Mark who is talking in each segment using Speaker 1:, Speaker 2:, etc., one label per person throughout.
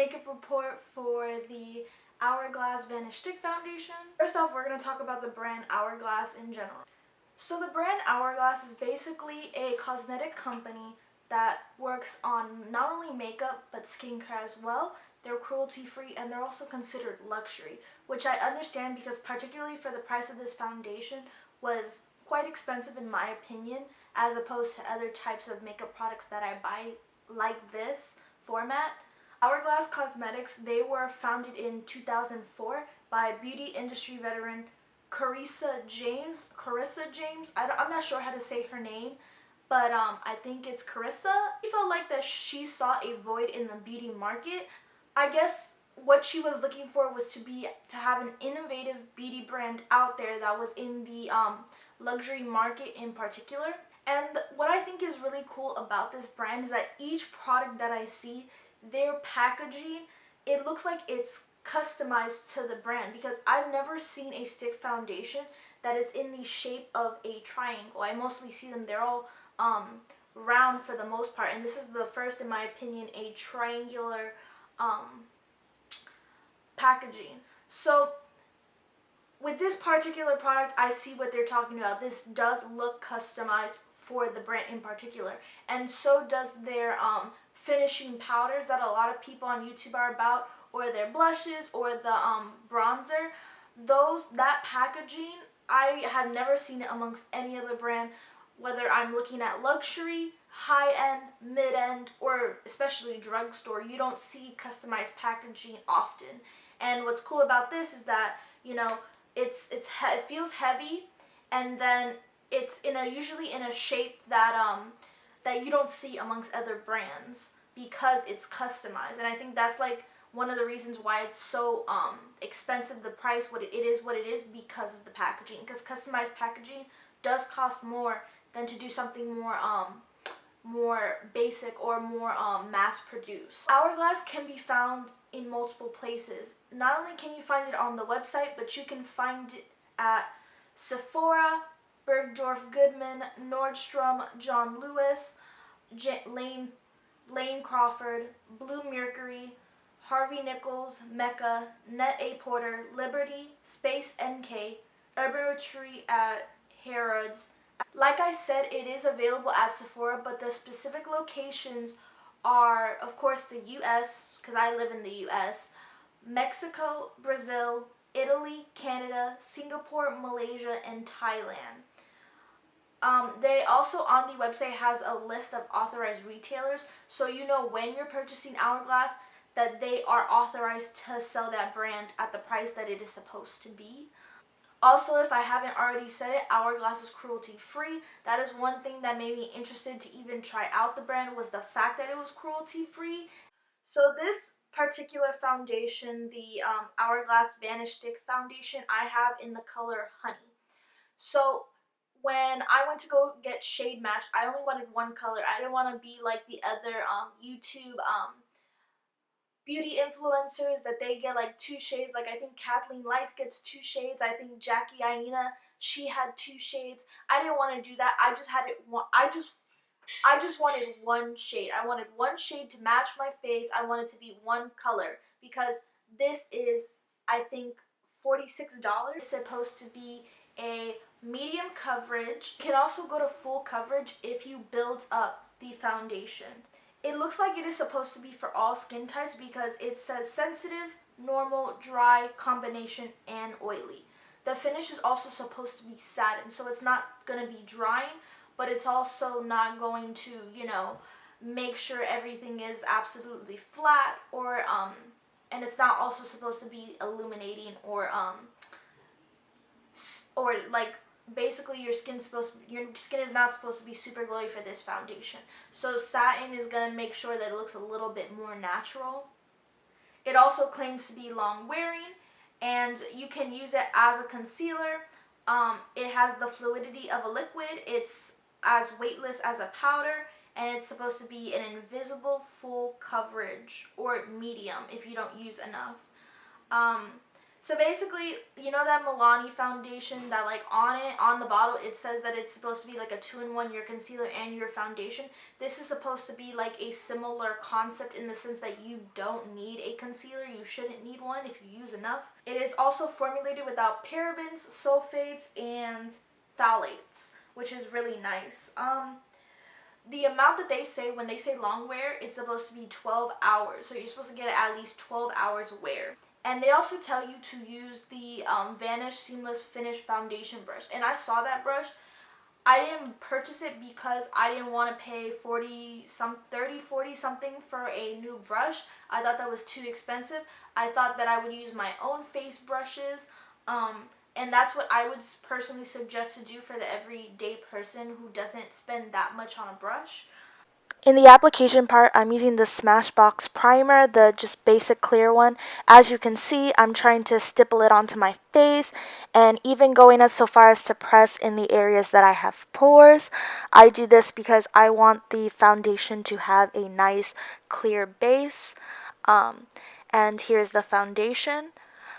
Speaker 1: makeup report for the Hourglass Vanish Stick Foundation. First off, we're going to talk about the brand Hourglass in general. So the brand Hourglass is basically a cosmetic company that works on not only makeup but skincare as well. They're cruelty-free and they're also considered luxury, which I understand because particularly for the price of this foundation was quite expensive in my opinion, as opposed to other types of makeup products that I buy like this format. Hourglass Cosmetics, they were founded in 2004 by beauty industry veteran Carissa James. I'm not sure how to say her name, but I think it's Carissa. She felt like that she saw a void in the beauty market. I guess what she was looking for was to have an innovative beauty brand out there that was in the luxury market in particular. And what I think is really cool about this brand is that each product that I see, their packaging, it looks like it's customized to the brand, because I've never seen a stick foundation that is in the shape of a triangle. I mostly see them, they're all round for the most part, and this is the first, in my opinion, a triangular packaging. So with this particular product, I see what they're talking about. This does look customized for the brand in particular, and so does their finishing powders that a lot of people on YouTube are about, or their blushes, or the bronzer. That packaging, I have never seen it amongst any other brand, whether I'm looking at luxury, high-end, mid-end, or especially drugstore. You don't see customized packaging often. And what's cool about this is that, you know, it feels heavy, and then it's usually in a shape that that you don't see amongst other brands because it's customized. And I think that's like one of the reasons why it's so expensive, the price, what it is, because of the packaging. Because customized packaging does cost more than to do something more basic or more mass produced. Hourglass can be found in multiple places. Not only can you find it on the website, but you can find it at Sephora, Bergdorf Goodman, Nordstrom, John Lewis, Lane Crawford, Blue Mercury, Harvey Nichols, Mecca, Net A Porter, Liberty, Space NK, Urban Retreat at Harrods. Like I said, it is available at Sephora, but the specific locations are, of course, the US, because I live in the US, Mexico, Brazil, Italy, Canada, Singapore, Malaysia, and Thailand. They also, on the website, has a list of authorized retailers, so you know when you're purchasing Hourglass that they are authorized to sell that brand at the price that it is supposed to be. Also, if I haven't already said it, Hourglass is cruelty-free. That is one thing that made me interested to even try out the brand, was the fact that it was cruelty-free. So this particular foundation, the Hourglass Vanish Stick Foundation, I have in the color Honey. So when I went to go get shade matched, I only wanted one color. I didn't want to be like the other YouTube beauty influencers that they get like 2 shades. Like I think Kathleen Lights gets 2 shades. I think Jackie Aina, she had 2 shades. I didn't want to do that. I just had it one. I just wanted one shade. I wanted one shade to match my face. I wanted to be one color, because this is, I think, $46. It's supposed to be a medium coverage. You can also go to full coverage if you build up the foundation. It looks like it is supposed to be for all skin types because it says sensitive, normal, dry, combination, and oily. The finish is also supposed to be satin, so it's not going to be drying, but it's also not going to, you know, make sure everything is absolutely flat, or and it's not also supposed to be illuminating or like, basically your skin is not supposed to be super glowy for this foundation. So satin is going to make sure that it looks a little bit more natural. It also claims to be long wearing, and you can use it as a concealer. It has the fluidity of a liquid. It's as weightless as a powder, and it's supposed to be an invisible full coverage, or medium if you don't use enough. So basically, you know that Milani foundation that like on the bottle, it says that it's supposed to be like a 2-in-1, your concealer and your foundation. This is supposed to be like a similar concept in the sense that you don't need a concealer. You shouldn't need one if you use enough. It is also formulated without parabens, sulfates, and phthalates, which is really nice. The amount that they say when they say long wear, it's supposed to be 12 hours. So you're supposed to get at least 12 hours wear. And they also tell you to use the Vanish Seamless Finish Foundation brush. And I saw that brush. I didn't purchase it because I didn't want to pay 40 something for a new brush. I thought that was too expensive. I thought that I would use my own face brushes. And that's what I would personally suggest to do for the everyday person who doesn't spend that much on a brush. In the application part, I'm using the Smashbox primer, the just basic clear one. As you can see, I'm trying to stipple it onto my face and even going as so far as to press in the areas that I have pores. I do this because I want the foundation to have a nice clear base. And here's the foundation.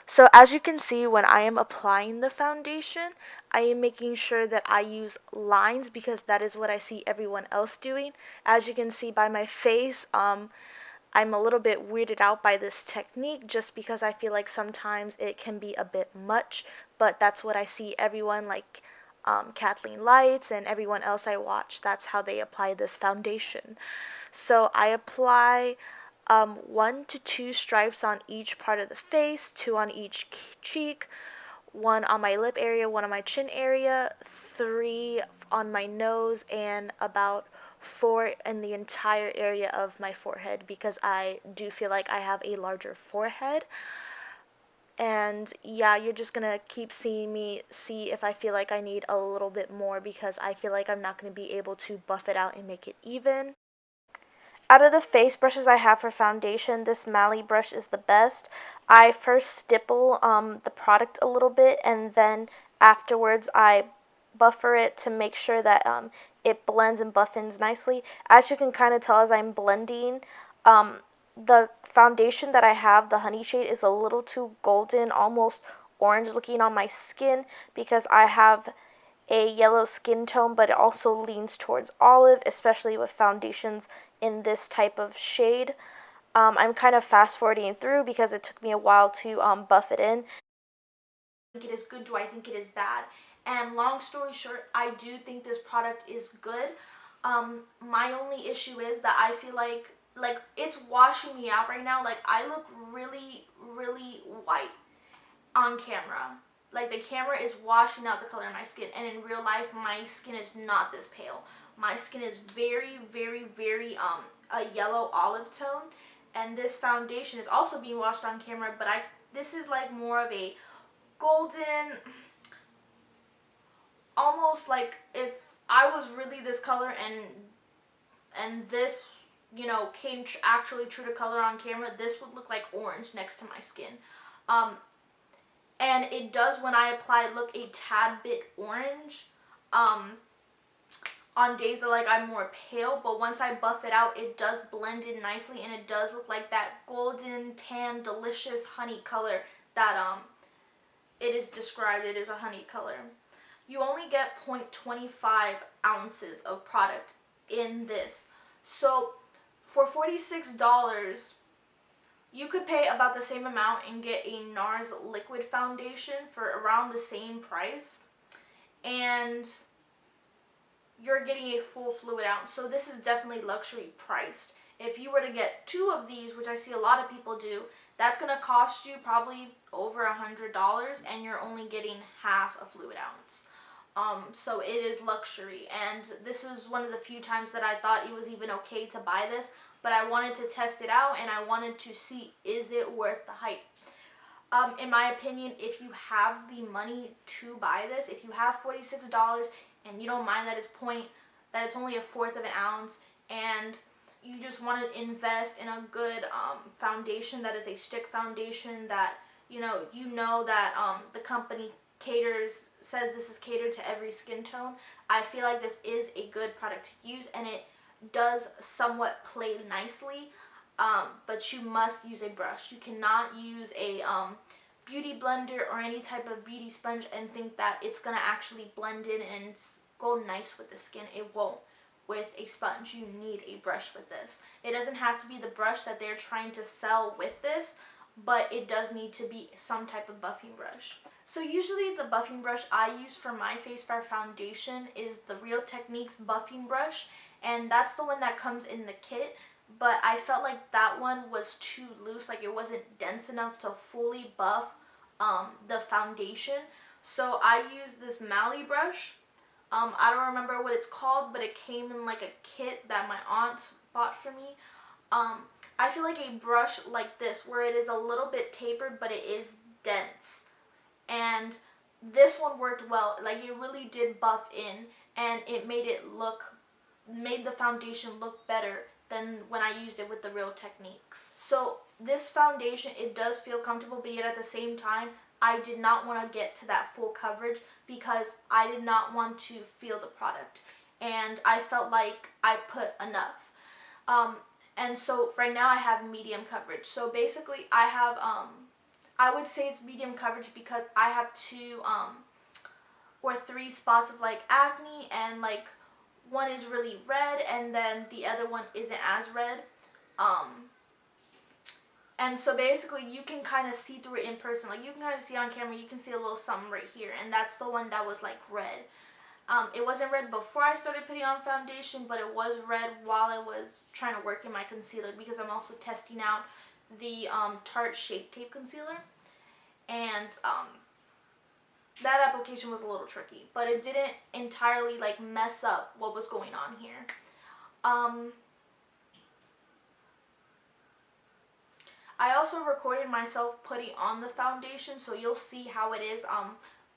Speaker 1: So as you can see, when I am applying the foundation, I am making sure that I use lines because that is what I see everyone else doing. As you can see by my face, I'm a little bit weirded out by this technique just because I feel like sometimes it can be a bit much, but that's what I see everyone like Kathleen Lights and everyone else I watch. That's how they apply this foundation. So I apply 1 to 2 stripes on each part of the face, 2 on each cheek, 1 on my lip area, 1 on my chin area, 3 on my nose, and about 4 in the entire area of my forehead because I do feel like I have a larger forehead. And yeah, you're just gonna keep seeing me see if I feel like I need a little bit more because I feel like I'm not gonna be able to buff it out and make it even. Out of the face brushes I have for foundation, this Mally brush is the best. I first stipple the product a little bit and then afterwards I buffer it to make sure that it blends and buffins nicely. As you can kind of tell as I'm blending, the foundation that I have, the honey shade, is a little too golden, almost orange looking on my skin because I have a yellow skin tone, but it also leans towards olive, especially with foundations in this type of shade. I'm kind of fast forwarding through because it took me a while to buff it in. Do I think it is good? Do I think it is bad? And long story short, I do think this product is good. My only issue is that I feel like it's washing me out right now. Like I look really, really white on camera. Like the camera is washing out the color of my skin, and in real life my skin is not this pale. My skin is very, very, very a yellow olive tone, and this foundation is also being washed on camera, but this is like more of a golden, almost like if I was really this color and this, you know, came actually true to color on camera, this would look like orange next to my skin. And it does, when I apply, look a tad bit orange on days that like I'm more pale, but once I buff it out, it does blend in nicely and it does look like that golden tan delicious honey color that it is described. It is a honey color. You only get 0.25 ounces of product in this. So for $46, you could pay about the same amount and get a NARS liquid foundation for around the same price. And you're getting a full fluid ounce. So this is definitely luxury priced. If you were to get 2 of these, which I see a lot of people do, that's going to cost you probably over $100 and you're only getting half a fluid ounce. So it is luxury, and this was one of the few times that I thought it was even okay to buy this, but I wanted to test it out and I wanted to see, is it worth the hype? In my opinion, if you have the money to buy this, if you have $46 and you don't mind that it's only a fourth of an ounce, and you just want to invest in a good foundation that is a stick foundation that you know that the company says this is catered to every skin tone, I feel like this is a good product to use, and it does somewhat play nicely, but you must use a brush. You cannot use a beauty blender or any type of beauty sponge and think that it's going to actually blend in and go nice with the skin. It won't with a sponge. You need a brush with this. It doesn't have to be the brush that they're trying to sell with this, but it does need to be some type of buffing brush. So usually the buffing brush I use for my Face Fair foundation is the Real Techniques buffing brush, and that's the one that comes in the kit, but I felt like that one was too loose, like it wasn't dense enough to fully buff the foundation. So I use this Mally brush. I don't remember what it's called, but it came in like a kit that my aunt bought for me. I feel like a brush like this, where it is a little bit tapered, but it is dense. And this one worked well. Like, it really did buff in, and it made the foundation look better than when I used it with the Real Techniques. So this foundation, it does feel comfortable, but yet at the same time, I did not want to get to that full coverage because I did not want to feel the product. And I felt like I put enough. And so right now I have medium coverage. So basically I have, I would say it's medium coverage because I have 2 or 3 spots of like acne, and like one is really red and then the other one isn't as red. And so basically you can kind of see through it in person. Like, you can kind of see on camera, you can see a little something right here, and that's the one that was like red. It wasn't red before I started putting on foundation, but it was red while I was trying to work in my concealer, because I'm also testing out the Tarte Shape Tape Concealer. And that application was a little tricky, but it didn't entirely like mess up what was going on here. I also recorded myself putting on the foundation, so you'll see how it is,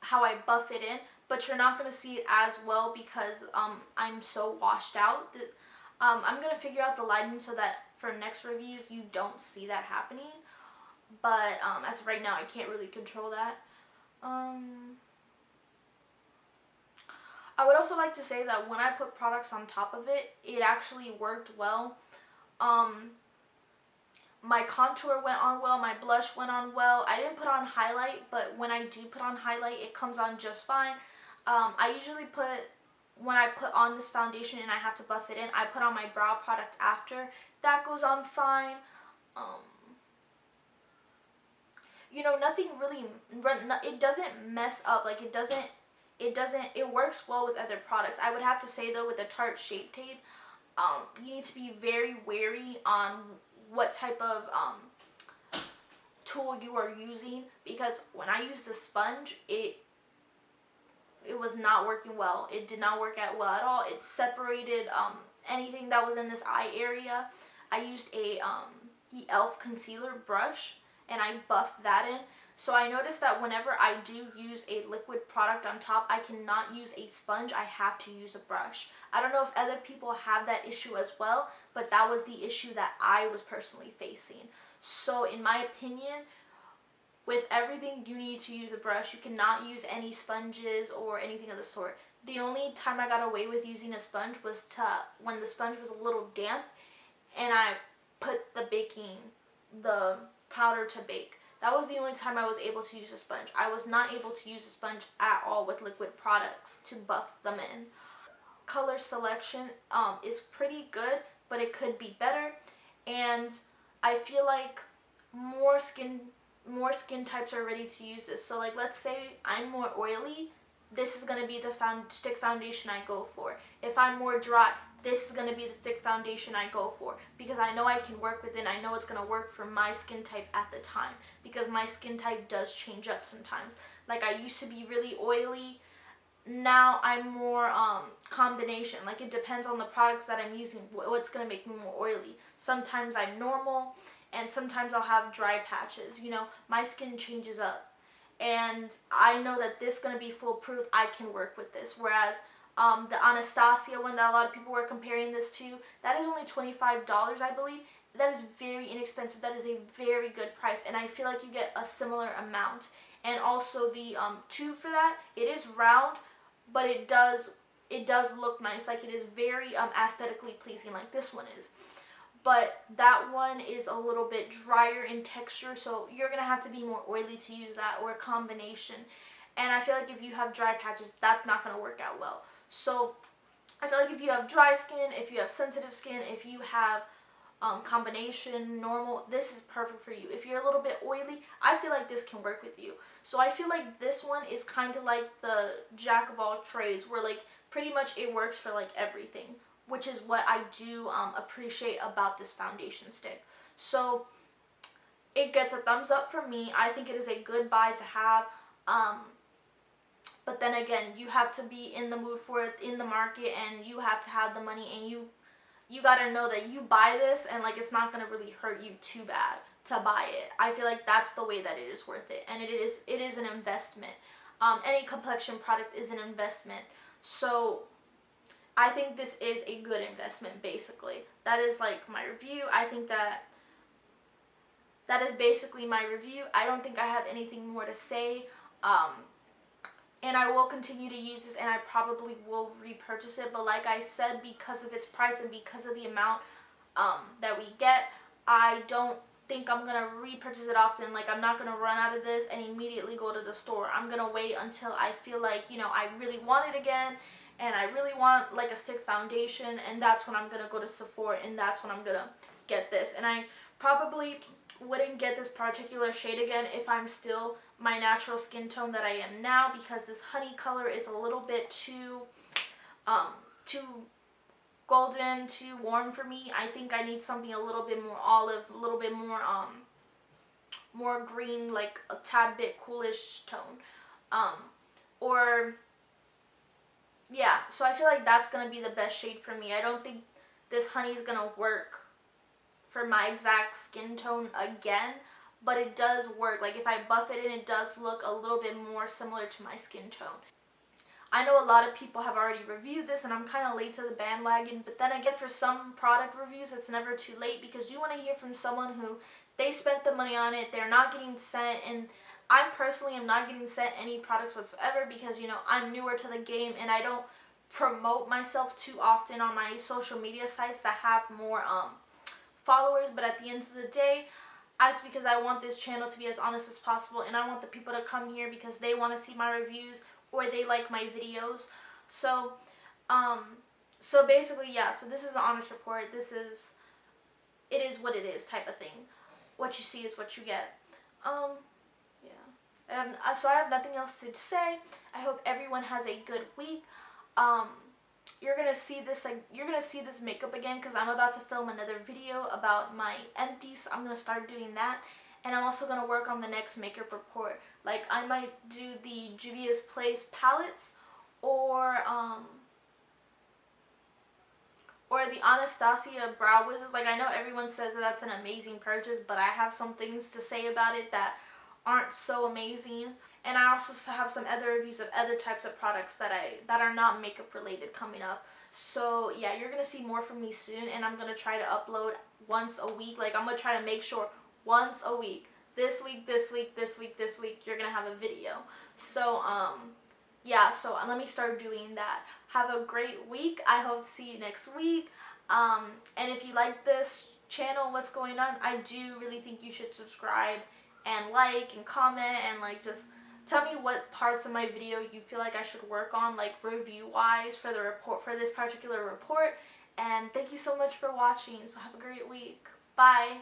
Speaker 1: how I buff it in, but you're not going to see it as well because I'm so washed out. I'm going to figure out the lighting so that for next reviews you don't see that happening, but as of right now I can't really control that. I would also like to say that when I put products on top of it, it actually worked well. My contour went on well, my blush went on well. I didn't put on highlight, but when I do put on highlight, it comes on just fine. I usually when I put on this foundation and I have to buff it in, I put on my brow product after. That goes on fine. You know, nothing really, it doesn't mess up, like it works well with other products. I would have to say though, with the Tarte Shape Tape, you need to be very wary on what type of tool you are using, because when I used the sponge, it was not working well. It did not work out well at all. It separated anything that was in this eye area. I used a the e.l.f. concealer brush and I buffed that in. So I noticed that whenever I do use a liquid product on top, I cannot use a sponge. I have to use a brush. I don't know if other people have that issue as well, but that was the issue that I was personally facing. So in my opinion, with everything, you need to use a brush. You cannot use any sponges or anything of the sort. The only time I got away with using a sponge was when the sponge was a little damp and I put the powder to bake. That was the only time I was able to use a sponge. I was not able to use a sponge at all with liquid products to buff them in. Color selection is pretty good, but it could be better. And I feel like more skin types are ready to use this. So like, let's say I'm more oily, this is going to be the stick foundation I go for. If I'm more dry, this is going to be the stick foundation I go for, because I know I can work with it. I know it's going to work for my skin type at the time, because my skin type does change up sometimes. Like, I used to be really oily. Now I'm more combination. Like, it depends on the products that I'm using, what's going to make me more oily. Sometimes I'm normal, and sometimes I'll have dry patches. You know, my skin changes up. And I know that this is going to be foolproof. I can work with this. Whereas the Anastasia one that a lot of people were comparing this to, that is only $25, I believe. That is very inexpensive. That is a very good price. And I feel like you get a similar amount. And also the tube for that, it is round, but it does look nice. Like, it is very aesthetically pleasing, like this one is. but that one is a little bit drier in texture, so you're going to have to be more oily to use that, or a combination. And I feel like if you have dry patches, that's not going to work out well. So I feel like if you have dry skin, if you have sensitive skin, if you have combination, normal, this is perfect for you. If you're a little bit oily, I feel like this can work with you. So I feel like this one is kind of like the jack of all trades, where like pretty much it works for like everything, which is what I do appreciate about this foundation stick. So it gets a thumbs up from me. I think it is a good buy to have. But then again, you have to be in the mood for it, in the market, and you have to have the money, and you gotta know that you buy this and like it's not gonna really hurt you too bad to buy it. I feel like that's the way that it is worth it, and it is an investment. Any complexion product is an investment. So I think this is a good investment, basically. That is like my review. I think that is basically my review. I don't think I have anything more to say. And I will continue to use this, and I probably will repurchase it. But like I said, because of its price and because of the amount that we get, I don't think I'm going to repurchase it often. Like, I'm not going to run out of this and immediately go to the store. I'm going to wait until I feel like, you know, I really want it again, and I really want like a stick foundation, and that's when I'm going to go to Sephora, and that's when I'm going to get this. And I probably wouldn't get this particular shade again if I'm still my natural skin tone that I am now, because this honey color is a little bit too golden, too warm for me. I think I need something a little bit more olive, a little bit more more green, like a tad bit coolish tone. Or yeah, so I feel like that's gonna be the best shade for me. I don't think this honey is gonna work for my exact skin tone again, but it does work. Like, if I buff it in, it does look a little bit more similar to my skin tone. I know a lot of people have already reviewed this, and I'm kind of late to the bandwagon, but then again, for some product reviews, it's never too late, because you want to hear from someone who, they spent the money on it, they're not getting sent, and I personally am not getting sent any products whatsoever, because, you know, I'm newer to the game, and I don't promote myself too often on my social media sites that have more followers. But at the end of the day, that's because I want this channel to be as honest as possible, and I want the people to come here because they want to see my reviews or they like my videos. So so basically, yeah, so this is an honest report. It is what it is type of thing. What you see is what you get. Yeah. So I have nothing else to say. I hope everyone has a good week. You're gonna see this makeup again, because I'm about to film another video about my empties. So I'm gonna start doing that, and I'm also gonna work on the next makeup report. Like, I might do the Juvia's Place palettes, or the Anastasia brow wizzes. Like, I know everyone says that that's an amazing purchase, but I have some things to say about it that aren't so amazing. And I also have some other reviews of other types of products that are not makeup related coming up. So yeah, you're gonna see more from me soon, and I'm gonna try to upload once a week. Like, I'm gonna try to make sure once a week. This week, you're gonna have a video. So yeah, so let me start doing that. Have a great week. I hope to see you next week. And if you like this channel, what's going on, I do really think you should subscribe and like and comment, and like just tell me what parts of my video you feel like I should work on, like review wise, for the report, for this particular report. And thank you so much for watching. So have a great week. Bye.